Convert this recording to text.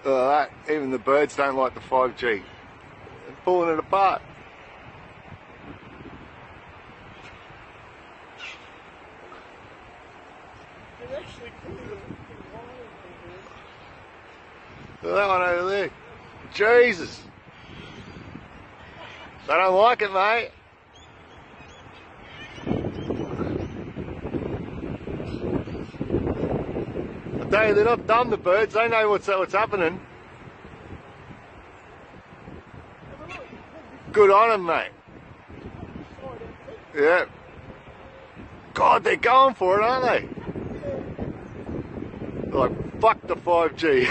Even the birds don't like the 5G. They're pulling it apart. Look at that one over there. Jesus. They don't like it, mate. I tell you, they're not dumb, the birds. They know what's happening. Good on them, mate. Yeah. God, they're going for it, aren't they? They're like, fuck the 5G.